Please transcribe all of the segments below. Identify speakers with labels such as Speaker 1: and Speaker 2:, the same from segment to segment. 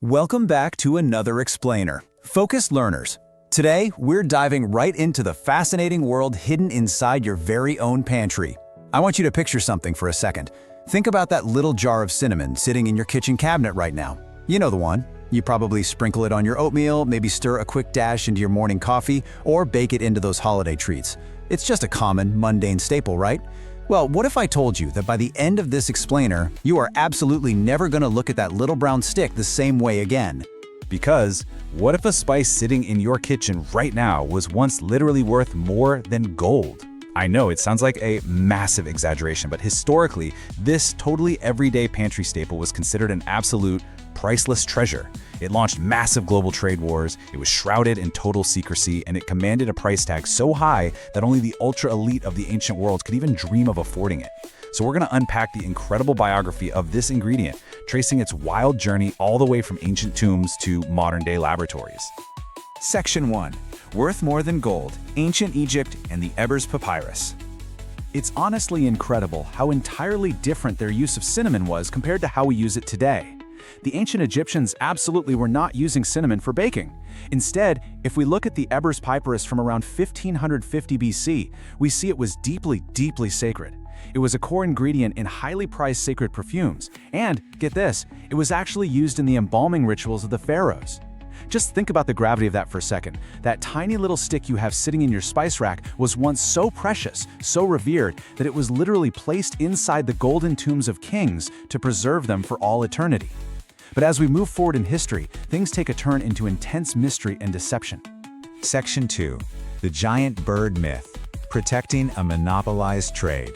Speaker 1: Welcome back to another explainer. Focused learners. Today, we're diving right into the fascinating world hidden inside your very own pantry. I want you to picture something for a second. Think about that little jar of cinnamon sitting in your kitchen cabinet right now. You know the one. You probably sprinkle it on your oatmeal, maybe stir a quick dash into your morning coffee, or bake it into those holiday treats. It's just a common, mundane staple, right? Well, what if I told you that by the end of this explainer, you are absolutely never going to look at that little brown stick the same way again?
Speaker 2: Because what if a spice sitting in your kitchen right now was once literally worth more than gold? I know it sounds like a massive exaggeration, but historically, this totally everyday pantry staple was considered an absolute priceless treasure. It launched massive global trade wars, it was shrouded in total secrecy, and it commanded a price tag so high that only the ultra-elite of the ancient world could even dream of affording it. So we're going to unpack the incredible biography of this ingredient, tracing its wild journey all the way from ancient tombs to modern-day laboratories.
Speaker 1: Section 1. Worth more than gold, Ancient Egypt and the Ebers Papyrus. It's honestly incredible how entirely different their use of cinnamon was compared to how we use it today. The ancient Egyptians absolutely were not using cinnamon for baking. Instead, if we look at the Ebers Papyrus from around 1550 BC, we see it was deeply, deeply sacred. It was a core ingredient in highly prized sacred perfumes, and, get this, it was actually used in the embalming rituals of the pharaohs. Just think about the gravity of that for a second. That tiny little stick you have sitting in your spice rack was once so precious, so revered, that it was literally placed inside the golden tombs of kings to preserve them for all eternity. But as we move forward in history, things take a turn into intense mystery and deception.
Speaker 3: Section 2. The Giant Bird Myth. Protecting a monopolized trade.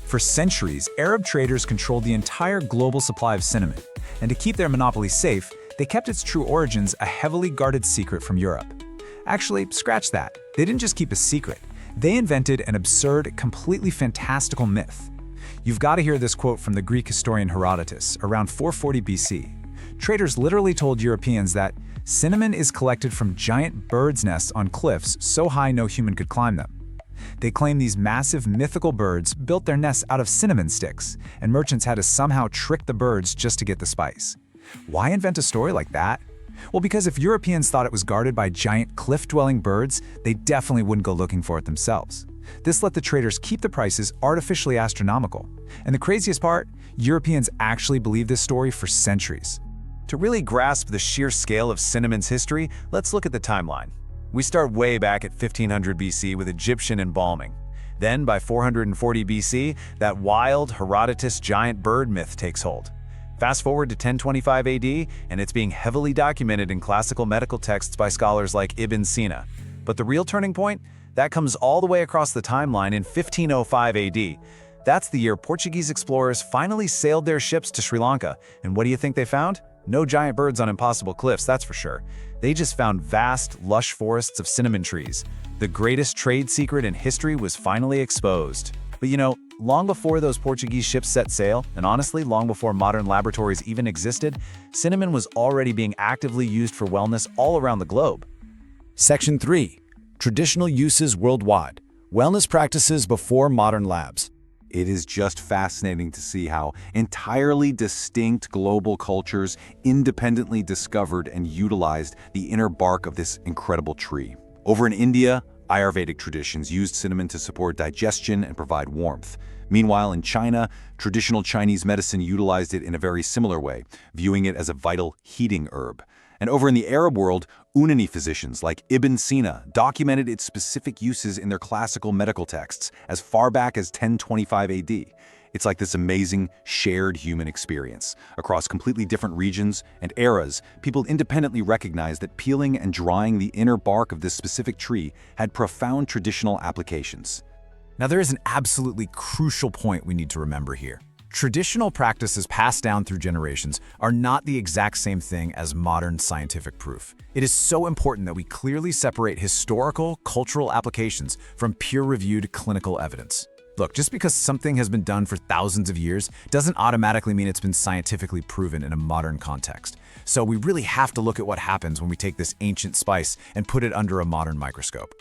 Speaker 3: For centuries, Arab traders controlled the entire global supply of cinnamon, and to keep their monopoly safe, they kept its true origins a heavily guarded secret from Europe. Actually, scratch that. They didn't just keep a secret. They invented an absurd, completely fantastical myth. You've got to hear this quote from the Greek historian Herodotus, around 440 BC. Traders literally told Europeans that cinnamon is collected from giant birds' nests on cliffs so high no human could climb them. They claimed these massive mythical birds built their nests out of cinnamon sticks, and merchants had to somehow trick the birds just to get the spice. Why invent a story like that? Well, because if Europeans thought it was guarded by giant cliff-dwelling birds, they definitely wouldn't go looking for it themselves. This let the traders keep the prices artificially astronomical. And the craziest part, Europeans actually believed this story for centuries.
Speaker 1: To really grasp the sheer scale of cinnamon's history, let's look at the timeline. We start way back at 1500 BC with Egyptian embalming. Then, by 440 BC, that wild Herodotus giant bird myth takes hold. Fast forward to 1025 AD, and it's being heavily documented in classical medical texts by scholars like Ibn Sina. But the real turning point? That comes all the way across the timeline in 1505 AD. That's the year Portuguese explorers finally sailed their ships to Sri Lanka. And what do you think they found? No giant birds on impossible cliffs, that's for sure. They just found vast, lush forests of cinnamon trees. The greatest trade secret in history was finally exposed. But long before those Portuguese ships set sail, and honestly, long before modern laboratories even existed, cinnamon was already being actively used for wellness all around the globe.
Speaker 3: Section 3. Traditional uses worldwide. Wellness practices before modern labs.
Speaker 4: It is just fascinating to see how entirely distinct global cultures independently discovered and utilized the inner bark of this incredible tree. Over in India, Ayurvedic traditions used cinnamon to support digestion and provide warmth. Meanwhile, in China, traditional Chinese medicine utilized it in a very similar way, viewing it as a vital heating herb. And over in the Arab world, Unani physicians like Ibn Sina documented its specific uses in their classical medical texts as far back as 1025 AD. It's like this amazing shared human experience. Across completely different regions and eras, people independently recognized that peeling and drying the inner bark of this specific tree had profound traditional applications.
Speaker 3: Now, there is an absolutely crucial point we need to remember here. Traditional practices passed down through generations are not the exact same thing as modern scientific proof. It is so important that we clearly separate historical, cultural applications from peer-reviewed clinical evidence. Look, just because something has been done for thousands of years doesn't automatically mean it's been scientifically proven in a modern context. So we really have to look at what happens when we take this ancient spice and put it under a modern microscope.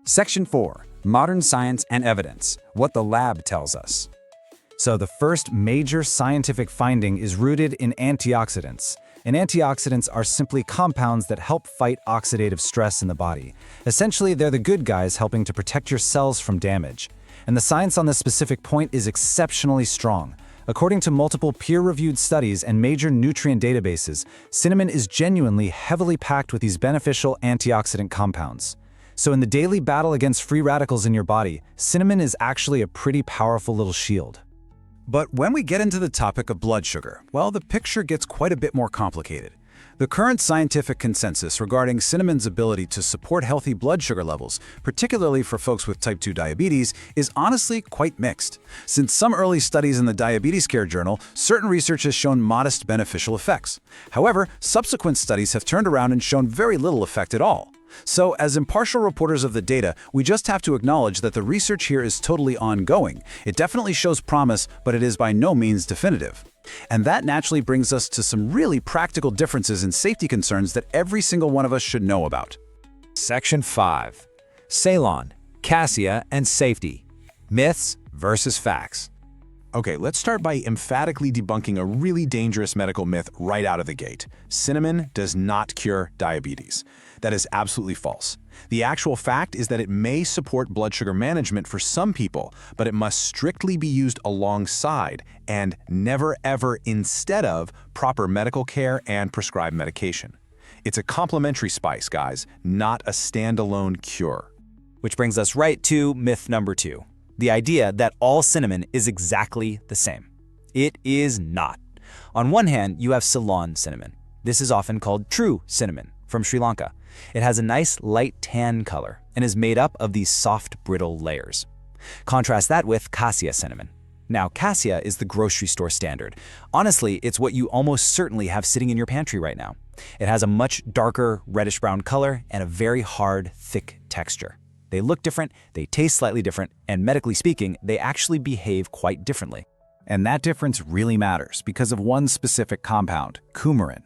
Speaker 5: Section 4. Modern Science and Evidence. What the lab tells us.
Speaker 1: So the first major scientific finding is rooted in antioxidants.
Speaker 2: And antioxidants are simply compounds that help fight oxidative stress in the body. Essentially, they're the good guys helping to protect your cells from damage. And the science on this specific point is exceptionally strong. According to multiple peer-reviewed studies and major nutrient databases, cinnamon is genuinely heavily packed with these beneficial antioxidant compounds. So in the daily battle against free radicals in your body, cinnamon is actually a pretty powerful little shield.
Speaker 3: But when we get into the topic of blood sugar, well, the picture gets quite a bit more complicated. The current scientific consensus regarding cinnamon's ability to support healthy blood sugar levels, particularly for folks with type 2 diabetes, is honestly quite mixed. Since some early studies in the Diabetes Care Journal, certain research has shown modest beneficial effects. However, subsequent studies have turned around and shown very little effect at all. So, as impartial reporters of the data, we just have to acknowledge that the research here is totally ongoing. It definitely shows promise, but it is by no means definitive. And that naturally brings us to some really practical differences in safety concerns that every single one of us should know about.
Speaker 1: Section 5. Ceylon, Cassia, and safety. Myths versus facts.
Speaker 6: Okay, let's start by emphatically debunking a really dangerous medical myth right out of the gate. Cinnamon does not cure diabetes. That is absolutely false. The actual fact is that it may support blood sugar management for some people, but it must strictly be used alongside and never ever instead of proper medical care and prescribed medication. It's a complementary spice, guys, not a standalone cure.
Speaker 5: Which brings us right to myth number 2. The idea that all cinnamon is exactly the same. It is not. On one hand, you have Ceylon cinnamon. This is often called true cinnamon from Sri Lanka. It has a nice light tan color and is made up of these soft, brittle layers. Contrast that with Cassia cinnamon. Now, Cassia is the grocery store standard. Honestly, it's what you almost certainly have sitting in your pantry right now. It has a much darker reddish-brown color and a very hard, thick texture. They look different, they taste slightly different, and medically speaking, they actually behave quite differently.
Speaker 2: And that difference really matters because of one specific compound, coumarin.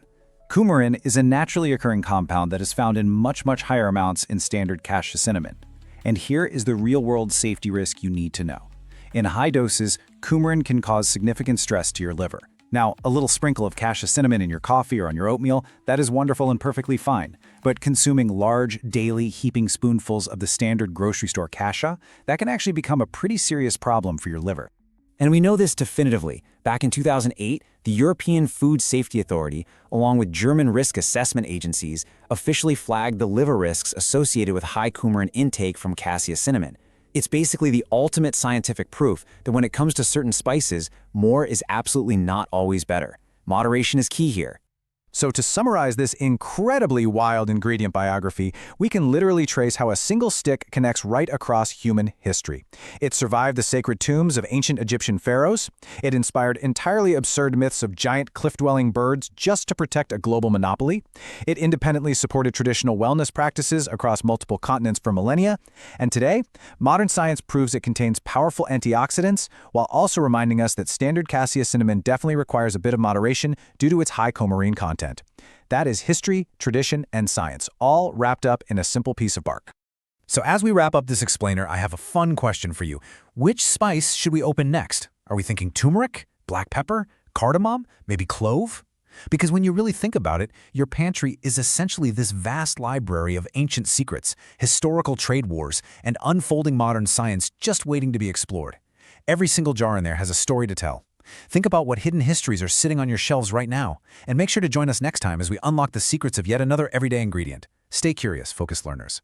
Speaker 2: Coumarin is a naturally occurring compound that is found in much higher amounts in standard Cassia cinnamon. And here is the real-world safety risk you need to know. In high doses, coumarin can cause significant stress to your liver. Now, a little sprinkle of Cassia cinnamon in your coffee or on your oatmeal, that is wonderful and perfectly fine. But consuming large, daily, heaping spoonfuls of the standard grocery store Cassia, that can actually become a pretty serious problem for your liver.
Speaker 5: And we know this definitively. Back in 2008, the European Food Safety Authority, along with German risk assessment agencies, officially flagged the liver risks associated with high coumarin intake from Cassia cinnamon. It's basically the ultimate scientific proof that when it comes to certain spices, more is absolutely not always better. Moderation is key here.
Speaker 6: So to summarize this incredibly wild ingredient biography, we can literally trace how a single stick connects right across human history. It survived the sacred tombs of ancient Egyptian pharaohs. It inspired entirely absurd myths of giant cliff-dwelling birds just to protect a global monopoly. It independently supported traditional wellness practices across multiple continents for millennia. And today, modern science proves it contains powerful antioxidants, while also reminding us that standard Cassia cinnamon definitely requires a bit of moderation due to its high coumarin content. That is history, tradition, and science, all wrapped up in a simple piece of bark.
Speaker 1: So as we wrap up this explainer, I have a fun question for you. Which spice should we open next? Are we thinking turmeric, black pepper, cardamom, maybe clove? Because when you really think about it, your pantry is essentially this vast library of ancient secrets, historical trade wars, and unfolding modern science just waiting to be explored. Every single jar in there has a story to tell. Think about what hidden histories are sitting on your shelves right now, and make sure to join us next time as we unlock the secrets of yet another everyday ingredient. Stay curious, focused learners.